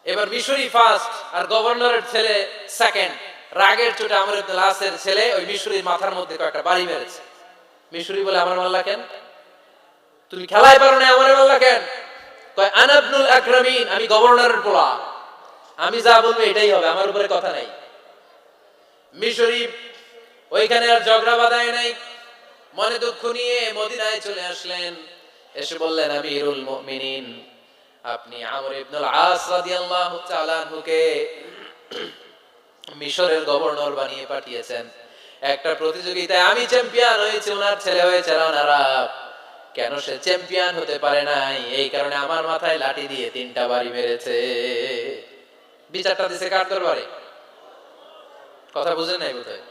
এবার মিশরি ফার্স্ট আর গভর্নরের ছেলে সেকেন্ড। রাগের চোটে আমর ইবনুল আসের ছেলে ওই মিশরির মাথার মধ্যে কয়েকটা বাড়ি মেরেছে। মিশরি বলে, আমার মাল্লা কেন? তুমি খেলায় পারো না, আমার মাল্লা কেন? কয় আনা ইবনুল আকরামিন, আমি গভর্নরের পোলা, আমি যা বলবো এটাই হবে, আমার উপরে কথা নাই। মিশরি ওইখানে আর ঝগড়া বাঁধায় নাই, মনে দুঃখ নিয়ে মদিনায় চলে আসলেন। এসে বললেন, আমিরুল মুমিনিন, আপনি আমর ইবনুল আস রাদিয়াল্লাহু তাআলা আনহুকে মিশরের গভর্নর বানিয়ে পাঠিয়েছেন। একটা প্রতিযোগিতায় আমি চ্যাম্পিয়ন হয়েছি, ওনার ছেলে হয়েছে রানার আপ। কেন সে চ্যাম্পিয়ন হতে পারে নাই? এই কারণে আমার মাথায় লাঠি দিয়ে 3টা বাড়ি মেরেছে। বিচারটা দিছে কার দরবারে? কথা বুঝেন নাই বোধহয়।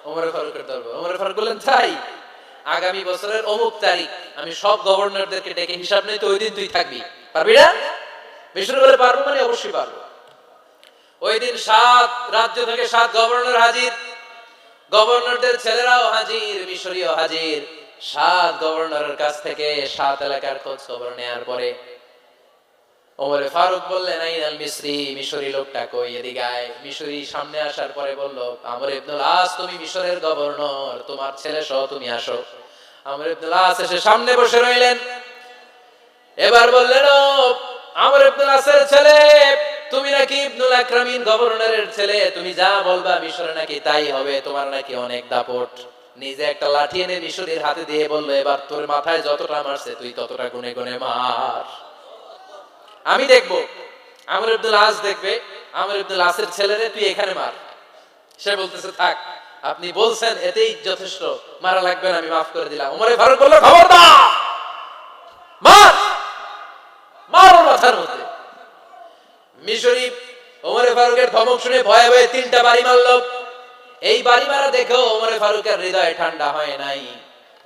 ওমর ফারুকের দরবার। ওমর ফারুক বললেন, তাই আগামী বছরের অমুক তারিখ আমি সব গভর্নরদেরকে ডেকে হিসাব নেই, তো ওই দিন তুই থাকবি, পারবি না? মিশর বলে, পারবো, মানে অবশ্যই পারবো। ওই দিন 7 রাজ্য থেকে 7 গভর্নর হাজির, গভর্নরদের ছেলেরাও হাজির, মিশরীয় হাজির। 7 গভর্নরের কাছ থেকে 7 এলাকার খোঁজ খবর নেয়ার পরে ওমর ফারুক বললেন, আইনাল মিসরি, মিশরি লোকটা কই, এদিকে আয়। মিশরি সামনে আসার পরে বলল, আমর ইবনুল আস, তুমি মিশরের গভর্নর, তোমার ছেলে সহ তুমি আসো। আমর ইবনুল আস এসে সামনে বসে রইলেন। এবার বললেন, ও আমর ইবনুল আসের ছেলে, তুমি নাকি ইবনুল আকরামিন গভর্নরের ছেলে, তুমি যা বলবা মিশরে নাকি তাই হবে, তোমার নাকি অনেক দাপট। নিজে একটা লাঠি এনে মিশরীর হাতে দিয়ে বললো, এবার তোর মাথায় যতটা মারছে তুই ততটা গুনে গুনে মার, আমি দেখবো। আমর ইবনুল আস দেখবে, আমর ইবনুল আসের ছেলেরে তুই এখানে মার। সে বলতেছে, থাক, আপনি বলছেন এতেই যথেষ্ট, মারা লাগবে না, আমি মাফ করে দিলাম। ওমর ফারুক বলল, খবরদার, মার, মার ওর মাথার মধ্যে। মিশরি ওমর ফারুকের ধমক শুনে ভয়ে ভয়ে 3টা বাড়ি মারলো। এই বাড়ি মারা দেখেও ওমর ফারুকের হৃদয় ঠান্ডা হয় নাই।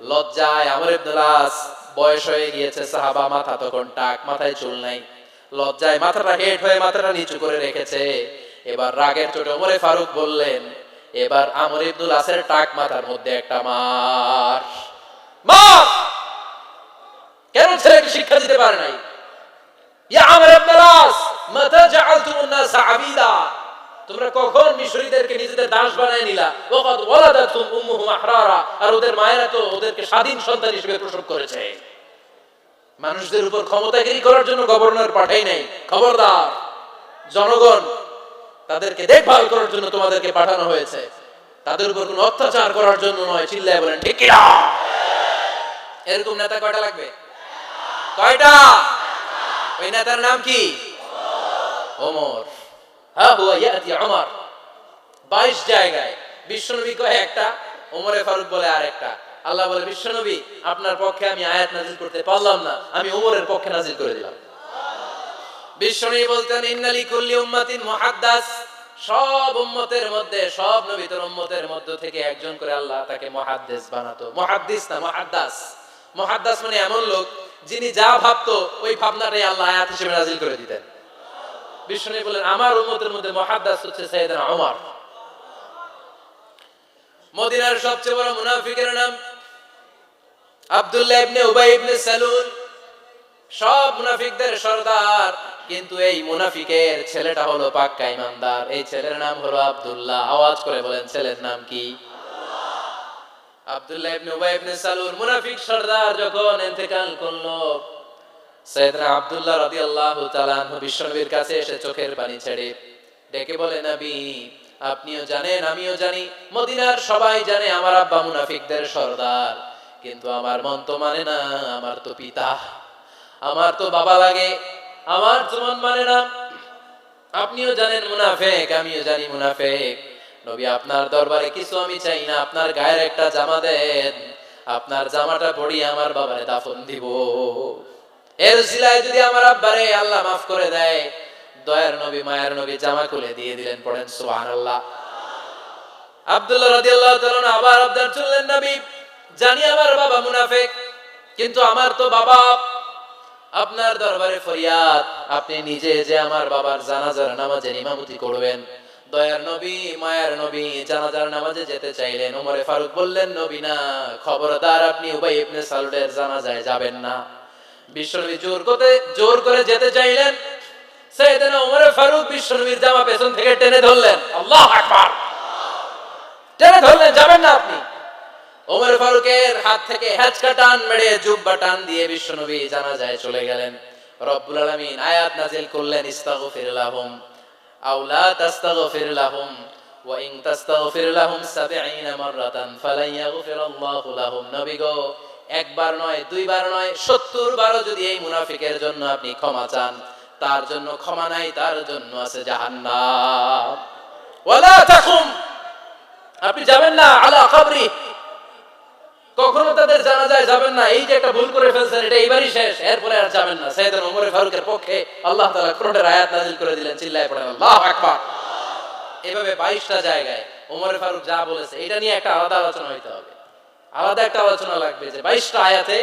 লজ্জায় আমর ইবনুল আস, বয়স হয়ে গিয়েছে সাহাবা, মাথা তখন টাক, মাথায় চুল নাই, লজ্জায় মাথাটা হেট হয়ে মাথাটা নিচু করে রেখেছে। এবার রাগের চোটে ওমর ফারুক বললেন, এবার আমর ইবনুল আসের টাক মাথার মধ্যে একটা মার, মার। কেন ছেলেকে শিক্ষা দিতে পারে নাই? ইয়া আমর ইবনুল আস, মাতা জাআলতুমুন নাস আবিদা, তোমরা কখন মিশরীদেরকে নিজেদের দাস বানায় নিলা? ওয়াকাদ ওয়ালাদাতুম উম্মুহুম আহরারা, আর ওদের মায়েরা তো ওদেরকে স্বাধীন সন্তান হিসেবে প্রসব করেছে। মানুষদের উপর ক্ষমতাগিরি করার জন্য গভর্নর পাঠাই নাই। খবরদার, জনগণ তাদেরকে দেখভাল করার জন্য তোমাদেরকে পাঠানো হয়েছে, তাদের উপর কোনো অত্যাচার করার জন্য নয়। চিল্লায় বলেন ঠিক কি না? এরকম নেতা কয়টা লাগবে? কয়টা? ওই নেতার নাম কি? ওমর। হা হুয়া ইয়াতি ওমর। 22 জায়গায় বিশ্বনবী কয় একটা, ওমরে ফারুক বলে আরেকটা। আল্লাহ বলে, বিশ্বনবী, আপনার পক্ষে আমি আয়াত নাযিল করতে পারলাম না, আমি ওমরের পক্ষে নাযিল করে দিলাম। বিশ্বনবী বলতেন, ইন্নালি কুল্লি উম্মাতিন মুহাদ্দাস, সব উম্মতের মধ্যে, সব নবীর উম্মতের মধ্য থেকে একজন করে আল্লাহ তাকে মুহাদ্দিস বানাতো। মুহাদ্দিস না, মুহাদ্দাস। মুহাদ্দাস মানে এমন লোক যিনি যা ভাবতো ওই ভাবনাটাই আল্লাহ আয়াত হিসেবে নাযিল করে দিতেন। বিশ্বনবী বলেন, আমার উম্মতের মধ্যে মুহাদ্দাস হচ্ছে সাইয়েদনা ওমর। মদিনার সবচেয়ে বড় মুনাফিকের নাম আব্দুল্লাহ ইবনে উবাই ইবনে সালুল, সব মুনাফিকদের সরদার। কিন্তু এই মুনাফিকের ছেলেটা হলো পাক্কা ইমানদার। এই ছেলের নাম হলো আব্দুল্লাহ। আওয়াজ করে বলেন, ছেলের নাম কি? আব্দুল্লাহ ইবনে উবাই ইবনে সালুল, মুনাফিক সরদার যখন ইন্তেকাল করলো, সাইয়েদনা আব্দুল্লাহ রাদিয়াল্লাহু তাআলা আনহু বিশ্বনবীর কাছে এসে চোখের পানি ছেড়ে ডেকে বলে, নবী, আপনিও জানেন, আমিও জানি, মদিনার সবাই জানে আমার আব্বা মুনাফিকদের সরদার, কিন্তু আমার মন তো মানে না, আমার তো পিতা, আমার তো বাবা লাগে, আমার তো মন মানে না। আপনিও জানেন মুনাফিক, আমিও জানি মুনাফিক। নবী, আপনার দরবারে কিছু আমি চাই না, আপনার গায়ের একটা জামা দেন, আপনার জামাটা পরিয়ে আমার বাবারে দাফন দিব। এর উসিলায় যদি আমার আব্বারে আল্লাহ মাফ করে দেয়, দয়ার নবী, মায়ের নবী জামা খুলে দিয়ে দিলেন। পড়েন সুবহানাল্লাহ। আব্দুল্লাহ রাদিয়াল্লাহু তাআলা আবার আবদার করলেন, নবী, জানি আমার বাবা মুনাফিক, কিন্তু আমার তো বাবা, আপনার দরবারে ফরিয়াদ, আপনি নিজে যে আমার বাবার জানাজার নামাজের ইমামতি করবেন। দয়ার নবী, মায়ের নবী জানাজার নামাজে যেতে চাইলেন। ওমরে ফারুক বললেন, নবী না, খবরদার, আপনি উবাই ইবনে সালুলের জানাজায় যাবেন না। বিশ্বনবী জোর করে যেতে চাইলেন। সাইয়েদনা ফারুক বিশ্বনবীর জামা পেছন থেকে টেনে ধরলেন, আল্লাহু আকবার, টেনে ধরলেন, যাবেন না আপনি। ওমর ফারুকের হাত থেকে হ্যাচকা টান মেরে জুব্বা টান দিয়ে বিশ্বনবী জানাজায় চলে গেলেন। রব্বুল আলামিন আয়াত নাযিল করলেন, ইস্তাগফির লাহুম আও লা তাস্তাগফির লাহুম ওয়া ইন তাস্তাগফির লাহুম ৭০ মাররাতান ফালান ইয়াগফিরাল্লাহু লাহুম। নবী গো, একবার নয়, দুইবার নয়, ৭০ বারও যদি এই মুনাফিকের জন্য আপনি ক্ষমা চান, তার জন্য ক্ষমা নাই, তার জন্য আছে জাহান্নাম। ওয়ালা তাকুম, আপনি যাবেন না আলা কবরি, কখনো তাদের জানাজায় যাবেন না। এই যে একটা ভুল করে ফেলছেন, এটা এইবারই শেষ, এরপরে আর যাবেন না। সাইয়েদনা ওমর ফারুকের পক্ষে আল্লাহ তাআলা কোরআনের আয়াত নাযিল করে দিলেন, চিল্লায়ে পড়েন আল্লাহু আকবার। এভাবে 22টা জায়গায় ওমর ফারুক যা বলেছে, এটা নিয়ে একটা আলাদা আলোচনা হইতে হবে, আলাদা একটা আলোচনা লাগবে যে 22টা আয়াতে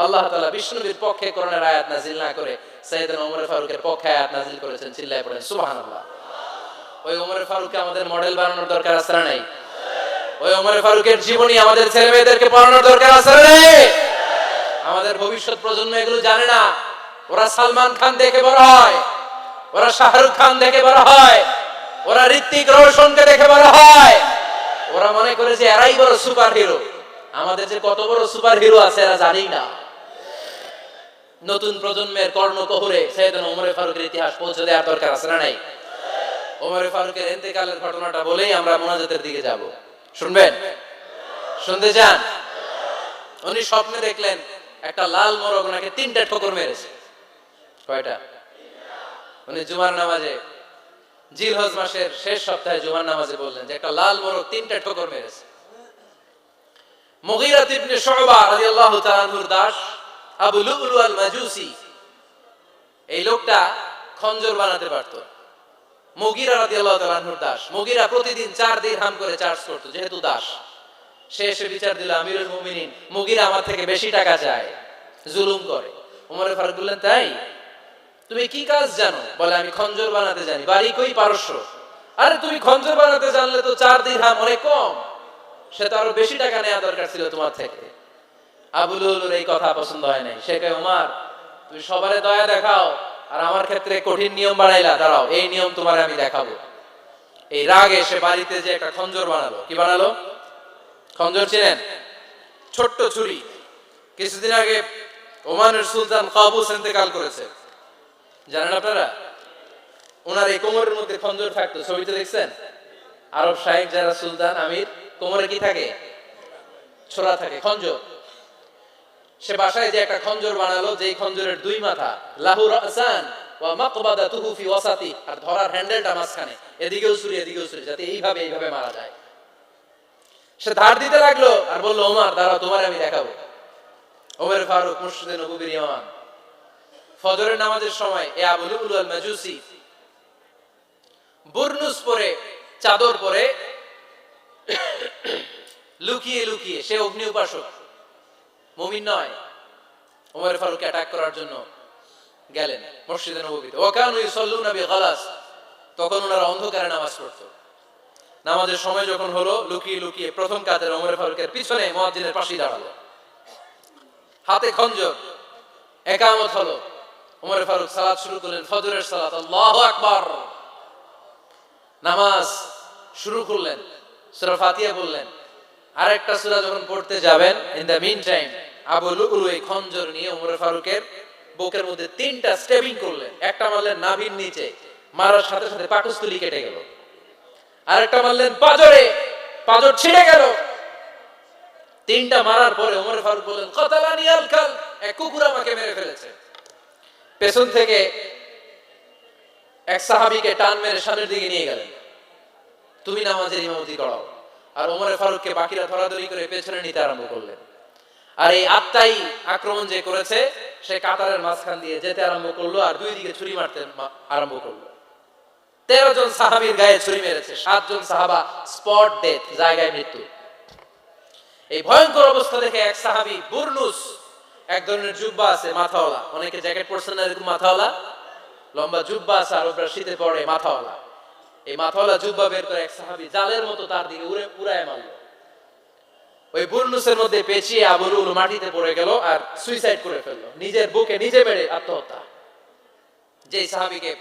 আল্লাহ তাআলা বিষ্ণুবীর পক্ষে কোরআনের আয়াত নাযিল না করে সাইয়েদনা ওমর ফারুকের পক্ষে আয়াত নাযিল করেছেন, চিল্লায়ে পড়েন সুবহানাল্লাহ। ওই ওমর ফারুককে আমাদের মডেল বানানোর দরকার আছে না নাই? ওই ওমর ফারুকের জীবনী আমাদের ছেলে মেয়েদেরকে পড়ানোর দরকার আছে না নাই? আমাদের ভবিষ্যৎ প্রজন্ম এগুলো জানে না। ওরা সালমান খান দেখে বড় হয়, ওরা শাহরুখ খান দেখে বড় হয়, ওরা ঋত্বিক রোশনকে দেখে বড় হয়, ওরা মনে করে যে এরাই বড় সুপার হিরো। আমাদের যে কত বড় সুপার হিরো আছে এরা জানেই না। নতুন প্রজন্মের কর্ণকহুরে সাইয়েদনা ওমর ফারুকের ইতিহাস পৌঁছে দেওয়ার দরকার আছে না নাই? ওমর ফারুকের ইন্তেকালের ঘটনাটা বলেই আমরা মুনাজাতের দিকে যাব। শুনবেন? শুনতে চান? উনি স্বপ্নে দেখলেন একটা লাল মোরগ ওনাকে 3টা ঠোকর মেরেছে। কয়টা? উনি জুমার নামাজে, জিলহজ মাসের শেষ সপ্তাহে জুমার নামাজে বললেন যে একটা লাল মোরগ 3টা ঠোকর মেরেছে। মুগীরা ইবনে শুবা রাদিয়াল্লাহু তাআলা আনহুর দাস আবু লুলু আল মাজুসি, এই লোকটা খঞ্জর বানাতে পারত। মুগীরা রাদিয়াল্লাহু তাআলা আনহুর দাস। মুগীরা প্রতিদিন 4 দিরহাম করে চার্জ করত, যেহেতু দাস। সে এসে বিচার দিল, আমিরুল মুমিনিন, মুগীরা আমার থেকে বেশি টাকা চায়, জুলুম করে। ওমর ফারুক বললেন, তাই? তুমি কি কাজ জানো? বলে, আমি খঞ্জর বানাতে জানি। বাড়ি কই? পারস্য। আরে তুমি খঞ্জর বানাতে জানলে তো 4 দিরহাম অনেক কম, সে তো আরো বেশি টাকা নেওয়া দরকার ছিল তোমার থেকে। আবু লুলুর এই কথা পছন্দ হয় নাই। সে কয়, ওমর তুমি সবারে দয়া দেখাও আর আমার ক্ষেত্রে কঠিন নিয়ম বানাইলা, দাঁড়াও এই নিয়ম তোমার আমি দেখাবো। এই রাগে সে বাড়িতে যে একটা খঞ্জর বানালো। কি বানালো? খঞ্জর চিনেন? ছোট্ট ছুরি। কিছুদিন আগে ওমানের সুলতান কাবুস ইন্তেকাল করেছে, জানেন আপনারা? ওনার এই কোমরের মধ্যে খঞ্জর থাকতো, ছবিতে দেখছেন? আরব শাহেক যারা সুলতান আমির, কোমরে কি থাকে? ছোরা থাকে, খঞ্জর। সে বাসায় যে একটা খঞ্জর বানালো, যেই খঞ্জরের 2 মাথা, লাহু রাসান ওয়া মাকবাদাতুহু ফি ওয়াসাতি, আর ধরার হ্যান্ডেলটা মাঝখানে, এদিকেও ছুরি এদিকেও ছুরি, যাতে এইভাবে এইভাবে মারা যায়। সে ধার দিতে লাগলো আর বলল, ওমর দাঁড়াও তোমার আমি দেখাবো। ওমর ফারুক মসজিদে নববীর ইমাম, ফজরের নামাজের সময় এ আবু লুলু আল মাজুসি বুরনুস পরে, চাদর পরে, লুকিয়ে লুকিয়ে, সে অগ্নি উপাসক, মুমিন নয়, ওমর ফারুককে অ্যাটাক করার জন্য গেলেন মসজিদে নববীতে। ওয়া কানু ইউসাল্লুনা বিগালাস, তখন ওনারা অন্ধকারে নামাজ পড়তো। নামাজের সময় যখন হলো, লুকিয়ে লুকিয়ে প্রথম কাতারে ওমর ফারুকের পিছনে মুয়াজ্জিনের পাশেই দাঁড়ালো, হাতে খঞ্জর। ইকামত হলো, ওমর ফারুক সালাত শুরু করলেন, ফজরের সালাত, আল্লাহু আকবার। নামাজ শুরু করলেন, সূরা ফাতিহা বললেন। আরেকটা সূরা যখন পড়তে যাবেন, in the mean time Abu Lulu এই খঞ্জর নিয়ে ওমর ফারুকের বুকের মধ্যে 3টা স্টেবিং করলেন। একটা মারলেন নাভির নিচে, মারার সাথে সাথে পাকস্থলী কেটে গেল। আরেকটা মারলেন পাজরে, পাজর ছিঁড়ে গেল। 3টা মারার পরে ওমর ফারুক বললেন, কাতালানি আল কাল, এক কুকুর আমাকে মেরে ফেলেছে। পেছন থেকে এক সাহাবীকে টান মেরে সামনের দিকে নিয়ে গেলেন, তুমি নামাজের ইমামতি করাও। আর ওমর ফারুককে বাকিরা ধরাধরি করে পেছনে নিতে আরম্ভ করলেন। আর এই আত্মাই আক্রমণ যে করেছে, সে কাতারের মাঝখান দিয়ে যেতে আরম্ভ করলো আর 2 দিকে ছুরি মারতে আরম্ভ করলো। 13 জন সাহাবীর গায়ে ছুরি মেরেছে, 7 জন সাহাবা স্পট ডেথ, জায়গায় মৃত্যু। এই ভয়ঙ্কর অবস্থা দেখে এক সাহাবী বুরনুস, এক ধরনের জুব্বা আছে মাথাওয়ালা, অনেকে জ্যাকেট পরছেন না এরকম মাথাওয়ালা, লম্বা জুব্বা আছে, আরবরা শীতে পরে মাথাওয়ালা, এই মাথাওয়ালা জুব্বা বের করে এক সাহাবী জালের মতো তার দিকে উড়ায় মারলো। ওই বুরনুসের মধ্যে পেঁচিয়ে আবু লুলু মাটিতে পড়ে গেল আর সুইসাইড করে ফেললো, নিজের বুকে নিজে মেরে আত্মহত্যা। যেই সাহাবীকে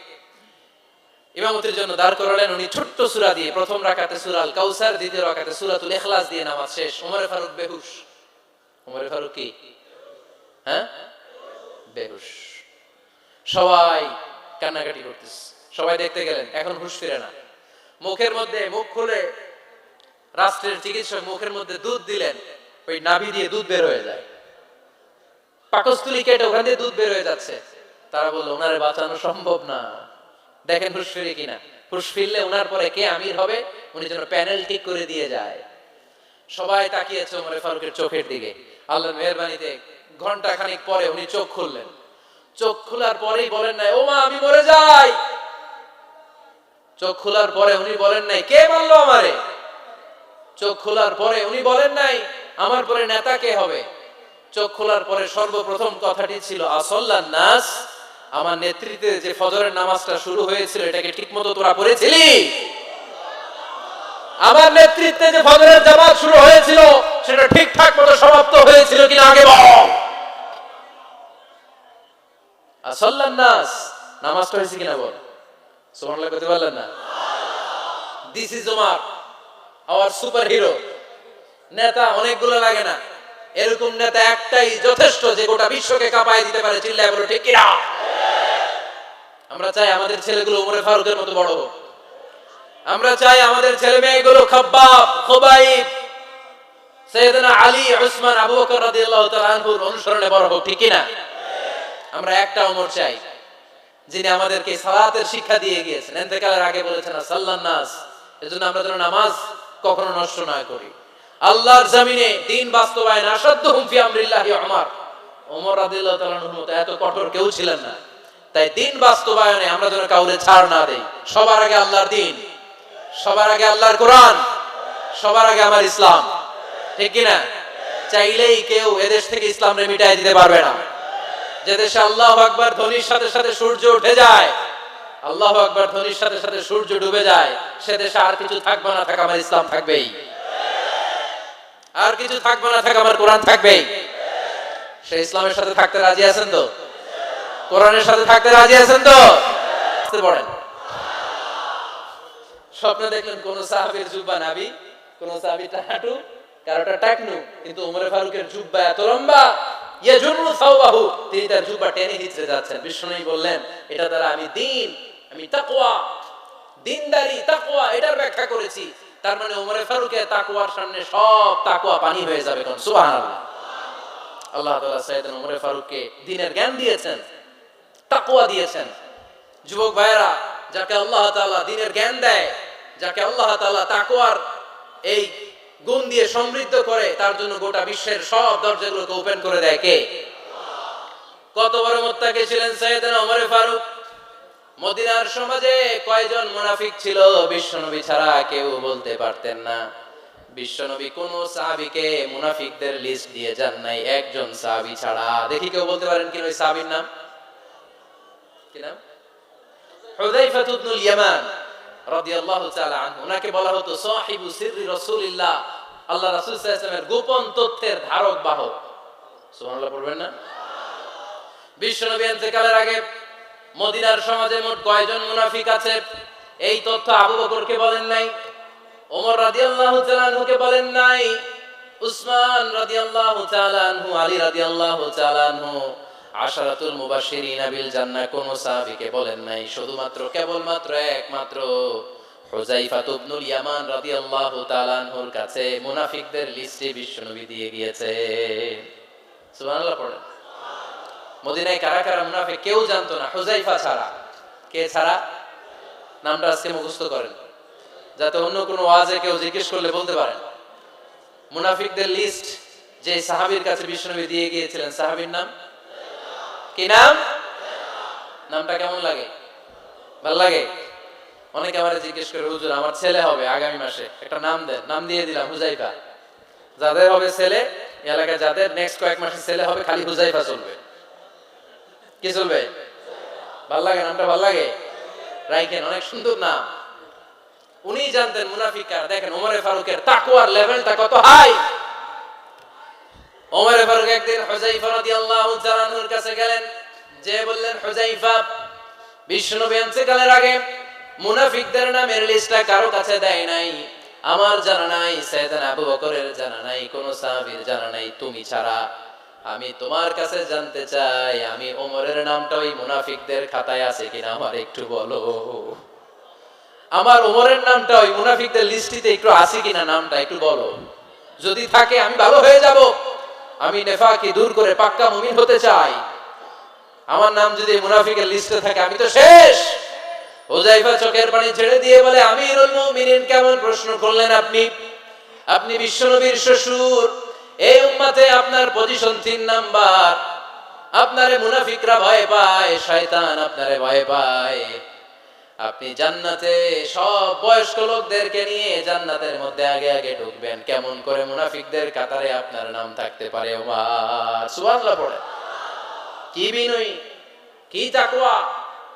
ইমামতির জন্য দাঁড় করালেন। উনি ছোট্ট সূরা দিয়ে প্রথম রাকাতে সূরা আল কাউসার, দ্বিতীয় রাকাতে সূরাতুল ইখলাস দিয়ে নামাজ শেষ। ওমর ফারুক বেহুশ। ওমর ফারুক কি? হ্যাঁ, বেহুশ। সবাই কান্নাকাটি করতেছে, সবাই দেখতে গেলেন, এখন হুঁশ ফিরে না। মুখের মধ্যে মুখ খুলে রাষ্ট্রের চিকিৎসক মুখের মধ্যে দুধ দিলেন, ওই নাভি দিয়ে দুধ বের হয়ে যায়, পাকস্থলী কেটে ওখান দিয়ে দুধ বের হয়ে যাচ্ছে। তারা বললো ওনারে বাঁচানো সম্ভব না, দেখেন হুঁশ ফিরে কিনা। হুঁশ ফিরলে ওনার পরে কে আমির হবে, উনি যেন প্যানেল ঠিক করে দিয়ে যায়। সবাই তাকিয়েছে ওমর ফারুকের চোখের দিকে। আল্লাহর মেহেরবানিতে ঘন্টা খানিক পরে উনি চোখ খুললেন। চোখ খোলার পরেই বলেন নাই ও মা আমি মরে যাই। চোখ খোলার পরে উনি বলেন নাই কে মারলো আমারে। চোখ খোলার পরে উনি বলেন নাই আমার পরে নেতা কে হবে। চোখ খোলার পরে সর্বপ্রথম কথাটি ছিল আসল্লান নাস, আমার নেতৃত্বে যে ফজরের নামাজটা শুরু হয়েছিল এটাকে ঠিকমতো তোরা পড়েছিলি? আমার নেতৃত্বে যে ফজরের জামাত শুরু হয়েছিল সেটা ঠিকঠাক মতো সমাপ্ত হয়েছিল কিনা আগে বল। আসল্লান নাস, নামাজটা হয়েছে কিনা বল। সুবহানাল্লাহ কইতে পারলেন না? This is Omar, hour super hero. নেতা অনেকগুলো লাগে না, এরকম নেতা একটাই যথেষ্ট যে গোটা বিশ্বকে কাঁপায় দিতে পারে। চিল্লায় বলো ঠিক কিনা? আমরা চাই আমাদের ছেলেগুলো ওমর ফারুকের মতো বড় হোক। আমরা চাই আমাদের ছেলে মেয়েগুলো খাব্বাব, খুবাইব, সাইয়েদনা আলী, উসমান, আবু বকর রাদিয়াল্লাহু তাআলা আনহুর অনুসরণে বড় হোক, ঠিক কিনা? আমরা একটা ওমর চাই যিনি আমাদেরকে সালাতের শিক্ষা দিয়ে গিয়েছেন, ইন্তেকালের আগে বলেছেন সাল্লান নাস। এজন্য আমরা যেন নামাজ কখনো নষ্ট না করি। আল্লাহর জমিনে দ্বীন বাস্তবায়ন আসাদুহুম ফি আমরিল্লাহি ওমর। ওমর রাদিয়াল্লাহু তাআলা আনহুর মতো এত কঠোর কেউ ছিলেন না। তাই দ্বীন বাস্তবায়নে আমরা যেন কাউরে ছাড় না দেই। সবার আগে আল্লাহর দ্বীন, সবার আগে আল্লাহর কোরআন, সবার আগে আমার ইসলাম, ঠিক কিনা? চাইলেই কেউ এদেশ থেকে ইসলামকে মিটাই দিতে পারবে না। যে দেশে আল্লাহু আকবার ধ্বনির সাথে সাথে সূর্য উঠে যায়, আল্লাহু আকবার ধ্বনির সাথে সাথে সূর্য ডুবে যায়, সে দেশে আর কিছু থাকবে না থাক আমার ইসলাম থাকবেই, আর কিছু থাকবে না থাক আমার কোরআন থাকবেই। সে ইসলামের সাথে থাকতে রাজি আছেন তো? কোরআনের সাথে থাকতে রাজি আছেন তো? পড়েন। স্বপ্নে দেখলেন কোন সাহাবীর জুব্বা নাবি, কোন সাহাবীটা হাঁটু, কারোটা টাকনু, কিন্তু ওমর ফারুকের জুব্বা এত লম্বা, ইয়াজুরু সাওবাহু, তিনি তার জুব্বা টেনে হিচড়ে যাচ্ছেন। বিষ্ণু বললেন এটা দ্বারা আমি দ্বীন, আমি তাকওয়া, দ্বীনদারি, তাকওয়া এটার ব্যাখ্যা করেছি। তার মানে ওমর ফারুকের তাকওয়ার সামনে সব তাকওয়া পানি হয়ে যাবে। কোন সুবহানাল্লাহ। আল্লাহ তাআলা সাইয়েদনা ওমর ফারুককে দ্বীনের জ্ঞান দিয়েছেন, তাকওয়া দিয়েছেন। যুবক ভাইরা, যাকে আল্লাহ তাআলা দ্বীনের জ্ঞান দেয়, যাকে আল্লাহ তাআলা তাকওয়ার এই গুণ দিয়ে সমৃদ্ধ করে, তার জন্য গোটা বিশ্বের সব দরজাগুলোকে ওপেন করে দেয় কে? কত বড় মুত্তাকি ছিলেন সাইয়েদনা ওমর ফারুক। মদিনার সমাজে কয়জন মুনাফিক ছিল বিশ্বনবী ছাড়া কেউ বলতে পারতেন না। বিশ্বনবী কোন সাহাবীকে মুনাফিকদের লিস্ট দিয়ে যান নাই একজন সাহাবী ছাড়া। দেখি কেউ বলতে পারেন কি ওই সাহাবীর নাম? কি নাম? হুযায়ফা ইবনুল ইয়ামান রাদিয়াল্লাহু তাআলা আনহু। ওনাকে বলা হতো সাহিবু সিররি রাসূলিল্লাহ, আল্লাহ রাসূল সাল্লাল্লাহু আলাইহি ওয়াসাল্লামের গোপন তথ্যের ধারক বাহক। সুবহানাল্লাহ পড়বেন না? বিশ্বনবী ইন্তেকালের আগে মদিনার সমাজে মোট কয়জন মুনাফিক আছে এই তথ্য আবু বকরকে বলেন নাই, ওমর রাদিয়াল্লাহু তাআলা আনহুকে বলেন নাই, উসমান রাদিয়াল্লাহু তাআলা আনহু, আলী রাদিয়াল্লাহু তাআলা আনহু, আশারাতুল মুবাশশিরিনা বিল জান্নাহ কোন সাহাবীকে বলেন নাই। শুধুমাত্র কেবলমাত্র একমাত্র হুযায়ফা ইবনুল ইয়ামান রাদিয়াল্লাহু তাআলা আনহুর কাছে মুনাফিকদের লিস্টে বিশ্বনবী দিয়ে গিয়েছে। সুবহানাল্লাহ পড়েন। মদিনায় কারা কারা মুনাফিক কেউ জানতো না হুযায়ফা ছাড়া। কে ছাড়া? নামটা আজকে মুখস্থ করেন যাতে অন্য কোনো ওয়াজে কেউ জিজ্ঞেস করলে বলতে পারেন। মুনাফিকদের লিস্ট যে সাহাবীর কাছে বিশ্বনবী দিয়ে গিয়েছিলেন, সাহাবীর নাম কি? নাম? নামটা কেমন লাগে? ভালো লাগে? অনেকে আমারে জিজ্ঞেস করে হুজুর আমার ছেলে হবে আগামী মাসে, একটা নাম দেন। নাম দিয়ে দিলাম হুযায়ফা। যাদের হবে ছেলে, এলাকায় যাদের নেক্সট কয়েক মাসে ছেলে হবে খালি হুযায়ফা চলবে। কি চলবে? ভাল লাগে? নামটা ভাল লাগে? রাইখেন, অনেক সুন্দর নাম। উনি জানতেন মুনাফিক কারা। দেখেন ওমর ফারুকের তাকওয়ার লেভেলটা কত হাই। ওমর ফারুক একদিন হুযায়ফা রাদিয়াল্লাহু তাআলা আনহুর কাছে গেলেন, যে বললেন হুযায়ফা, বিশ্বনবী ইন্তেকালের আগে মুনাফিকদের নামের লিস্টটা কারো কাছে দেয় নাই, আমার জানা নাই, সাইয়েদনা আবু বকরের জানা নাই, কোন সাহাবীর জানা নাই তুমি ছাড়া। আমি তোমার কাছে জানতে চাই, আমি ওমরের নামটা ওই মুনাফিকদের খাতায় আছে কিনা আমার একটু বলো। আমার ওমরের নামটা ওই মুনাফিকদের লিস্টিতে একটু আছে কিনা নামটা একটু বলো। যদি থাকে আমি ভালো হয়ে যাব, আমি নেফাকি দূর করে পাক্কা মুমিন হতে চাই। আমার নাম যদি মুনাফিকের লিস্টে থাকে আমি তো শেষ। হুযায়ফা চোখের পানি ছেড়ে দিয়ে বলে, আমিরুল মুমিনিন কেমন প্রশ্ন করলেন আপনি? আপনি বিশ্বনবীর শ্বশুর, এই উম্মতে আপনার পজিশন 3 নাম্বার। আপনারে মুনাফিকরা ভয় পায়, শয়তান আপনারে ভয় পায়। আপনি জান্নাতে সব বয়স্ক লোকদেরকে নিয়ে জান্নাতের মধ্যে আগে আগে ঢুকবেন, কেমন করে মুনাফিকদের কাতারে আপনার নাম থাকতে পারে? ওমর সুবহানাল্লাহ পড়ে। কি বিনয়ী, কি তাকওয়া।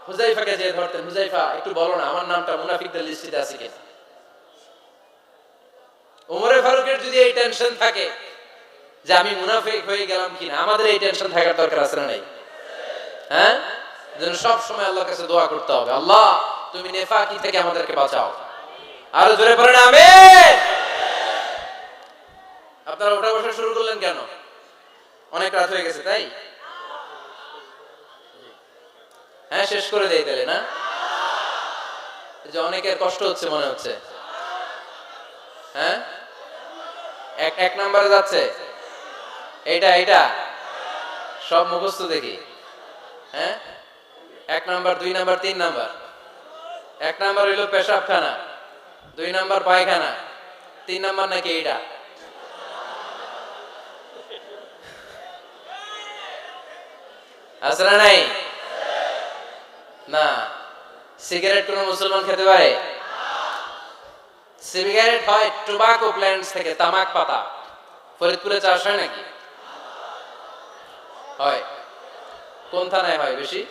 হুযায়ফাকে যে ধরতেন, হুযায়ফা একটু বলো না আমার নামটা মুনাফিকদের লিস্টে আছে কিনা। ওমরে ফারুকের যদি এই টেনশন থাকে যে আমি মুনাফিক হয়ে গেলাম কিনা, আমাদের এই টেনশন থাকার দরকার আছে না নাই? হ্যাঁ, যেন সব সময় আল্লাহর কাছে দোয়া করতে হবে, আল্লাহ তুমি নেফাকি থেকে আমাদেরকে বাঁচাও। আরো জোরে পড়েন আমিন। আপনারা ওঠা বসা শুরু করলেন কেন? অনেক রাত হয়ে গেছে তাই? হ্যাঁ, শেষ করে দেই তাহলে না? যে অনেকের কষ্ট হচ্ছে মনে হচ্ছে। হ্যাঁ, এক নাম্বারে যাচ্ছে এইটা সব মুখস্থ দেখি। হ্যাঁ, 1 নাম্বার 2 নাম্বার 3 নাম্বার। 1 নাম্বার হইল পেশাবখানা, 2 নাম্বার পায়খানা, 3 নাম্বার নাকি এইটা। আসলে নাই না। সিগারেট কোন মুসলমান খেতে পারে? সিগারেট হয় টোবাকো প্ল্যান্টস থেকে, তামাক পাতা। ফরিদপুরে চাষ হয় নাকি? হয়। কোন থানায় হয় বেশি?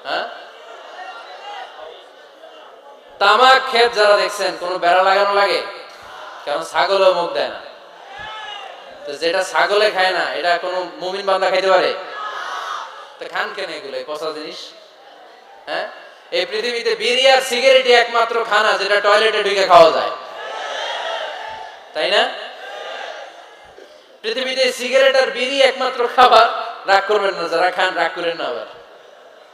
হ্যাঁ, তামাক ক্ষেত যারা দেখছেন কোন বেড়া লাগানো লাগে? কারণ ছাগলও মুখ দেয় না। তো যেটা ছাগলে খায় না এটা কোন মুমিন বান্দা খাইতে পারে? তো খান কেন এগুলো, পচা জিনিস? হ্যাঁ, এই পৃথিবীতে বিড়ি আর সিগারেটই একমাত্র খানা যেটা টয়লেটে ঢুকে খাওয়া যায়, তাই না? পৃথিবীতে সিগারেট আর বিড়ি একমাত্র খাবার। রাগ করবেন না যারা খান, রাগ করেন না। আবার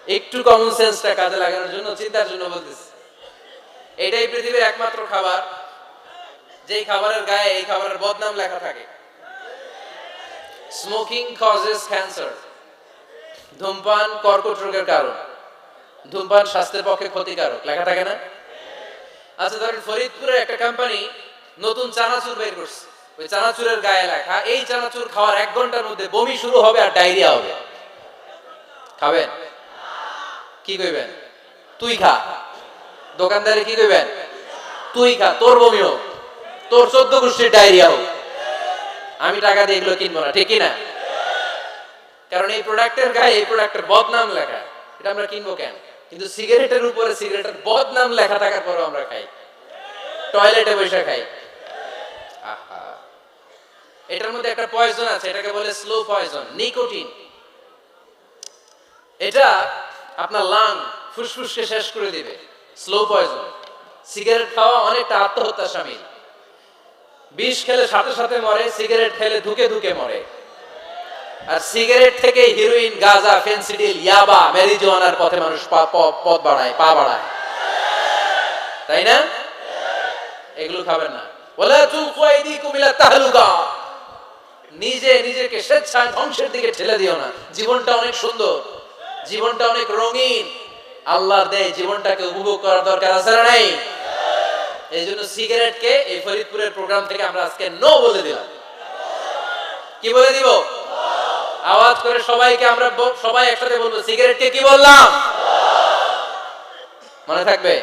একটু কমন সেন্সটা কাজে লাগানোর জন্য, চিন্তার জন্য বলতেছি। এটাই পৃথিবীর একমাত্র খাবার যেই খাবারের গায়ে এই খাবারের বদনাম লেখা থাকে। Smoking causes cancer. ধূমপান কর্কট রোগের কারণ, ধূমপান স্বাস্থ্যের পক্ষে ক্ষতিকারক লেখা থাকে না? আচ্ছা ধরেন ফরিদপুরের একটা কোম্পানি নতুন চানাচুর বের করছে, ওই চানাচুরের গায়ে লেখা এই চানাচুর খাওয়ার 1 ঘন্টার মধ্যে বমি শুরু হবে আর ডায়রিয়া হবে। খাবেন? কি কইবেন? তুই খা। দোকানদারে কি কইবেন? তুই খা, তোর বমি হোক, তোর 14 গোষ্ঠীর ডায়রিয়া হোক, আমি টাকা দিয়ে এগুলো কিনবো না, ঠিক না? কারণ এই প্রোডাক্টের গায়ে এই প্রোডাক্টের বদনাম লেখা, এটা আমরা কিনবো কেন? কিন্তু সিগারেটের উপরে সিগারেটের বদনাম লেখা থাকার পরও আমরা খাই, টয়লেটে বসে খাই। আহা, এটার মধ্যে একটা পয়জন আছে, এটাকে বলে স্লো পয়জন, নিকোটিন। এটা আপনার লাং ফুসফুসকে শেষ করে দিবে, স্লো পয়জন। সিগারেট খাওয়া অনেকটা আত্মহত্যা শামিল। বিষ খেলে সাথে সাথে মরে, সিগারেট খেলে ধুকে ধুকে মরে। আর সিগারেট থেকে হিরোইন, গাঁজা, ফেন্সিডিল, ইয়াবা, ম্যারিজুয়ানার পথে মানুষ পথ বাড়ায়, পা বাড়ায়, তাই না? এগুলো খাবেন না। ওয়ালা তুলকু আইদিকুম ইলা তাহলুকা। নিজে নিজেকে স্বেচ্ছায় ধ্বংসের দিকে ঠেলে দিও না। জীবনটা অনেক সুন্দর, জীবনটা অনেক রঙিন, আল্লাহর দেয় জীবনটাকে উপভোগ করার দরকার আছে না নাই? এই জন্য সিগারেটকে এই ফরিদপুরের প্রোগ্রাম থেকে আমরা আজকে নো বলে দিলাম। কি বলে দিব? আওয়াজ করে সবাইকে আমরা সবাই একসাথে বলবো, সিগারেটকে কি বললাম? মনে থাকবে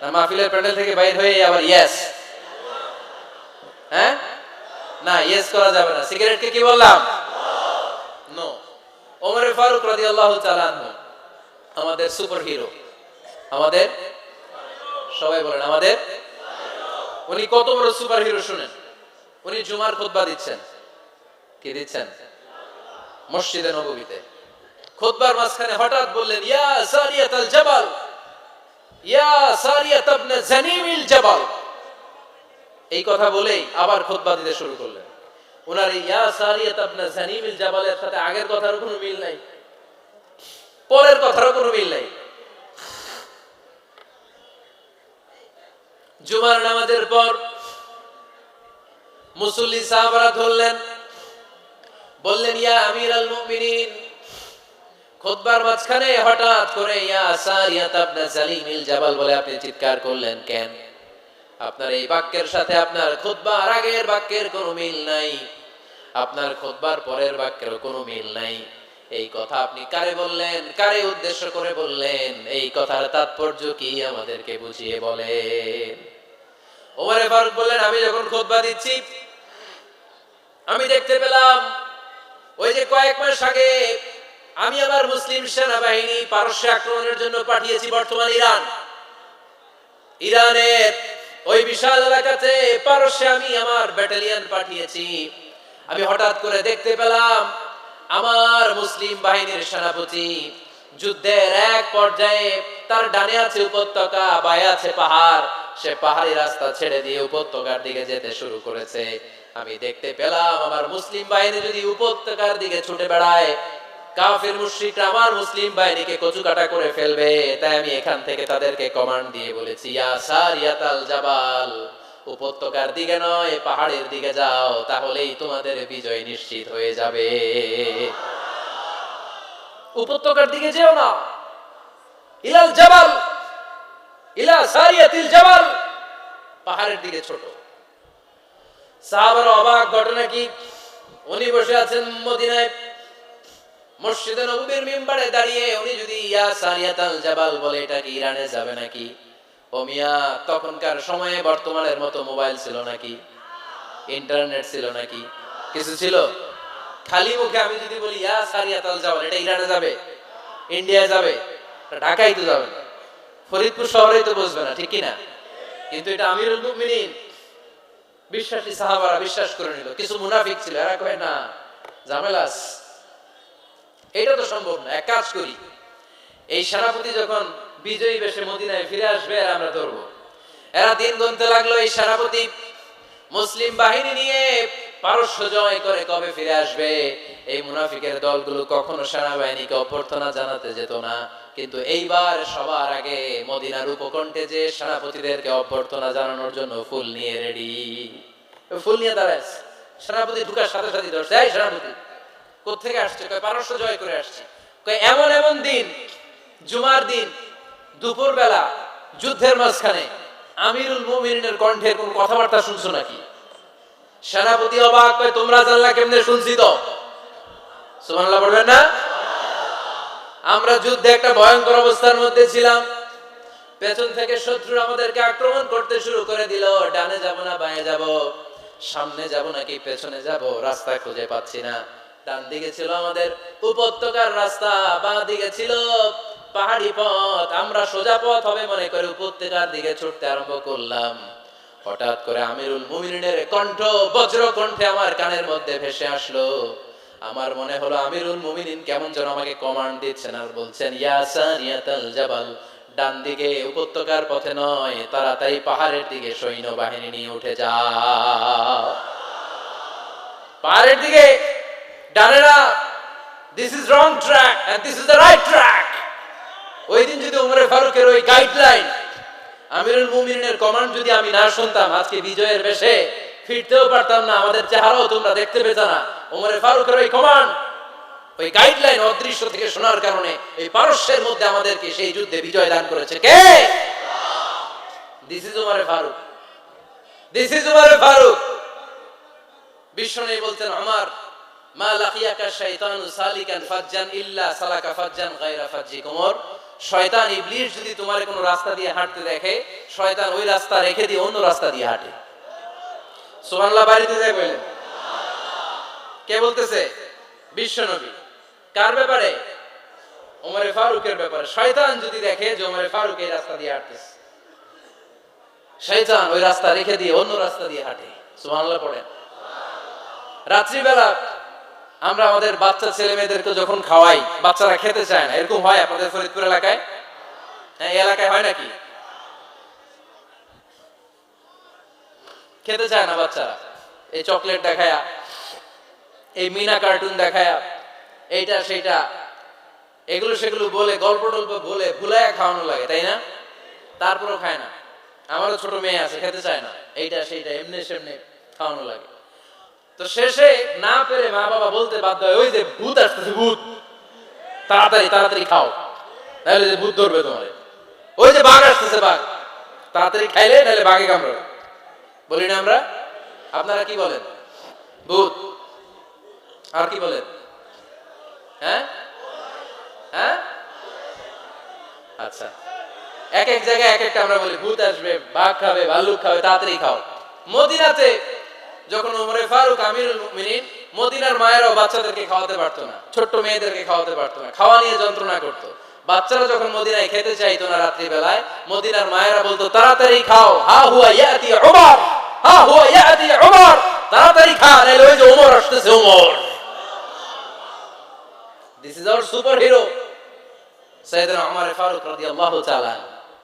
না? মাহফিলের প্যান্ডেল থেকে বাইর হয়ে আবার ইয়েস, হ্যাঁ না, ইয়েস করা যাবে না। সিগারেটকে কি বললাম? নো। ওমর ফারুক রাদিয়াল্লাহু তাআলা আনহু আমাদের সুপার হিরো, আমাদের সবাই বলেন আমাদের। উনি কত বড় সুপার হিরো শুনেন। উনি জুমার খুতবা দিচ্ছেন। কি দিচ্ছেন? মসজিদে নববীতে। খুতবার মাঝখানে হঠাৎ বললেন, ইয়া সারিয়াতাল জাবাল, ইয়া সারিয়াত ইবনে জানিমিল জাবাল, এই কথা বলেই আবার খুতবা দিতে শুরু করলেন। ওনার ইয়া সারিয়াত ইবনে জানিমিল জাবালের সাথে আগের কথার কোনো মিল নাই, পরের কথারও কোনো মিল নাই। জুমার নামাজের পর মুসল্লি সাহাবারা ধরলেন, বললেন ইয়া আমিরাল মুমিনিন, খুতবার মাঝখানে হঠাৎ করে ইয়া সারিয়াত ইবনে জালিমিল জাবাল বলে আপনি চিৎকার করলেন কেন? আপনার এই বাক্যের সাথে আপনার খুতবার আগের বাক্যের কোনো মিল নাই, আপনার খুতবার পরের বাক্যের কোনো মিল নাই। এই কথা আপনি কারে বললেন, কারে উদ্দেশ্য করে বললেন? এই কথার তাৎপর্য কি আমাদেরকে বুঝিয়ে বলেন। ওমরে ফারুক বললেন, আমি যখন খুতবা দিচ্ছি আমি দেখতে পেলাম ওই যে কয়েক মাস আগে আমি আমার মুসলিম সেনাবাহিনী পারস্যে আক্রমণের জন্য পাঠিয়েছি, বর্তমান ইরানের ওই বিশাল এলাকাতে পারস্যে আমি আমার ব্যাটালিয়ন পাঠিয়েছি। আমি হঠাৎ করে দেখতে পেলাম আমার মুসলিম বাহিনীর সেনাপতি যুদ্ধের এক পর্যায়ে তার ডানে আছে উপত্যকা, বায়ে আছে পাহাড়, সে পাহাড়ি রাস্তা ছেড়ে দিয়ে উপত্যকার দিকে যেতে শুরু করেছে। আমি দেখতে পেলাম আমার মুসলিম বাহিনী যদি উপত্যকার দিকে ছুটে বেড়ায়, কাফির মুশরিকরা আমার মুসলিম বাহিনীকে কচুকাটা করে ফেলবে। তাই আমি এখান থেকে তাদেরকে কমান্ড দিয়ে বলেছি, ইয়া সারিয়াতাল জাবাল, উপত্যকার দিকে নয় পাহাড়ের দিকে যাও, তাহলেই তোমাদের বিজয় নিশ্চিত হয়ে যাবে। উপত্যকার দিকে যেও না, ইলাল জাবাল, ইলা সারিয়াতিল জাবাল, পাহাড়ের দিকে ছোট। সাহাবারা অবাক, ঘটনা কি? উনি বসে আছেন মদিনায় মসজিদে নববীর মিম্বারে দাঁড়িয়ে, উনি যদি ইয়া সারিয়াতাল জাবাল বলে এটা কি ইরানে যাবে নাকি? ও মিয়া, তখনকার সময়ে বর্তমানের মতো মোবাইল ছিল নাকি? ইন্টারনেট ছিল নাকি? কিছু ছিল? খালি মুখে আমি যদি বলি ইয়া সারিয়াতাল জাবাল, এটা ইরানে যাবে, ইন্ডিয়া যাবে, ঢাকায় তো যাবে না, ফরিদপুর শহরেই তো বসবে না, ঠিক কি না? কিন্তু এটা আমিরুল মুমিনিন বিশ্বাসী সাহাবারা বিশ্বাস করে নিল। কিছু মুনাফিক ছিল, এরা কয় না, ঝামেলাস, এটা তো সম্ভব না, এক কাজ করি, এই সেনাপতি যখন বিজয়ী বেশে মদিনায় ফিরে আসবে আর আমরা ধরবো। এরা দিন গুনতে লাগলো, এই সেনাপতি মুসলিম বাহিনী নিয়ে পারস্য জয় করে কবে ফিরে আসবে। এই মুনাফিকের দলগুলো কখনো সেনাবাহিনীকে অভ্যর্থনা জানাতে যেত না, কিন্তু এইবার সবার আগে মদিনার উপকণ্ঠে যে সেনাপতিদেরকে অভ্যর্থনা জানানোর জন্য ফুল নিয়ে রেডি, ফুল নিয়ে দাঁড়ায়। সেনাপতি ঢুকার সাথে সাথে ধরছে, এই সেনাপতি কোত্থেকে আসছে? কয় পারস্য জয় করে আসছে। কয় এমন এমন দিন, জুমার দিন দুপুর বেলা যুদ্ধের মাঝখানে আমিরুল মুমিনিনের কণ্ঠের কোন কথাবার্তা শুনছো নাকি? সেনাপতি অবাক, কয় তোমরা জানলা কেমনে? শুনছি তো। সুবহানাল্লাহ বলবেন না? আমরা যুদ্ধে একটা ভয়ঙ্কর অবস্থার মধ্যে ছিলাম, পেছন থেকে শত্রু আমাদেরকে আক্রমণ করতে শুরু করে দিল। ডানে যাব না বাঁয়ে যাব, সামনে যাব নাকি পেছনে যাব, রাস্তা খুঁজে পাচ্ছি না। ডান দিকে ছিল আমাদের উপত্যকার রাস্তা, বাঁ দিকে ছিল পাহাড়ি পথ। আমরা সোজা পথ হবে মনে করে উপত্যকার দিকে ছুটতে আরম্ভ করলাম। হঠাৎ করে আমিরুল মুমিনিনের কণ্ঠ বজ্র কণ্ঠে আমার কানের মধ্যে ভেসে আসলো। আমার মনে হলো আমিরুল মুমিনিন কেমন যেন আমাকে কমান্ড দিচ্ছেন আর বলছেন, ইয়া সারিয়াতাল জাবাল, ডান দিকে উপত্যকার পথে নয়, তাড়াতাড়ি পাহাড়ের দিকে সৈন্যবাহিনী নিয়ে উঠে যাও। পাহাড়ের দিকে, ডানে না, this is wrong track and this is the right track. ওই দিন যদি ওমর ফারুকের ওই গাইডলাইন, আমিরুল মুমিনিনের কমান্ড যদি আমি না শুনতাম, আজকে বিজয়ের বেশে ফিরতেও পারতাম না, আমাদের চেহারাও তোমরা দেখতে পেত না। ওমর ফারুকের ওই কমান্ড, ওই গাইডলাইন অদৃশ্য থেকে শোনার কারণে এই পারস্যের মধ্যে আমাদেরকে সেই যুদ্ধে বিজয় দান করেছে কে? This is Omar Farooq, this is Omar Farooq. বিশ্বনবী বলতেন, আমার মা লাকিয়াকা শাইতানু সালিকান ফাজ্জান ইল্লা সালাকা ফাজ্জান গায়রা ফাজ্জিক। ওমর, শয়তান ইবলিস যদি তোমার কোনো রাস্তা দিয়ে হাঁটতে দেখে, শয়তান ওই রাস্তা রেখে দিয়ে অন্য রাস্তা দিয়ে হাঁটে। সুবহানাল্লাহ বাড়িতে যায় বলেন। কে বলতেছে? বিশ্বনবী। কার ব্যাপারে? ওমর ফারুকের ব্যাপারে। শয়তান যদি দেখে যে ওমর ফারুক এই রাস্তা দিয়ে হাঁটতেছে, শয়তান ওই রাস্তা রেখে দিয়ে অন্য রাস্তা দিয়ে হাঁটে। সুবহানাল্লাহ পড়েন। রাত্রিবেলা আমরা আমাদের বাচ্চা ছেলে মেয়েদেরকে যখন খাওয়াই, বাচ্চারা খেতে চায় না, এরকম হয় আপনাদের ফরিদপুর এলাকায়? হ্যাঁ, এই এলাকায় হয় নাকি? খেতে চায় না বাচ্চারা, এই চকলেট দেখায়া, এই মিনা কার্টুন দেখায়া, এইটা সেইটা এগুলো সেগুলো বলে, গল্প টল্প বলে ভুলাইয়া খাওয়ানো লাগে, তাই না? তারপরেও খায় না। আমারও ছোট মেয়ে আছে, খেতে চায় না, এইটা সেইটা এমনি সেমনি খাওয়ানো লাগে। তো শেষে না পেরে মা বাবা বলতে বাধ্য হয়, ওই যে ভূত আসতেছে, ভূত, তাড়াতাড়ি তাড়াতাড়ি খাও, নাহলে যে ভূত ধরবে তোমার, ওই যে বাঘ আসতেছে, বাঘ, তাড়াতাড়ি খাইলে নাহলে বাঘে কামড়াবে। বলি না আমরা? আপনারা কি বলেন? ভূত। আর কি বলেন? হ্যাঁ হ্যাঁ, আচ্ছা, এক এক জায়গায় এক একটা আমরা বলি, ভূত আসবে, বাঘ খাবে, ভাল্লুক খাবে, তাড়াতাড়ি খাও। মদিনাতে যখন ওমরে ফারুক আমিরুল মুমিনিন, মদিনার মায়েরাও বাচ্চাদেরকে খাওয়াতে পারতো না, ছোট্ট মেয়েদেরকে খাওয়াতে পারতো না, খাওয়া নিয়ে যন্ত্রণা করতো। বাচ্চারা যখন মদিনায় খেতে চাইতো না রাত্রি বেলায়, মদিনার মায়েরা বলতো, তাড়াতাড়ি খাও, হা হুয়া ইয়াতি উমর, হা হুয়া ইয়াতি উমর, তাড়াতাড়ি খা, নাহলে ওই যে ওমর আসতেছে, Omar. This is our super hero Sayyidina Omar Farooq রাদিয়াল্লাহু তাআলা।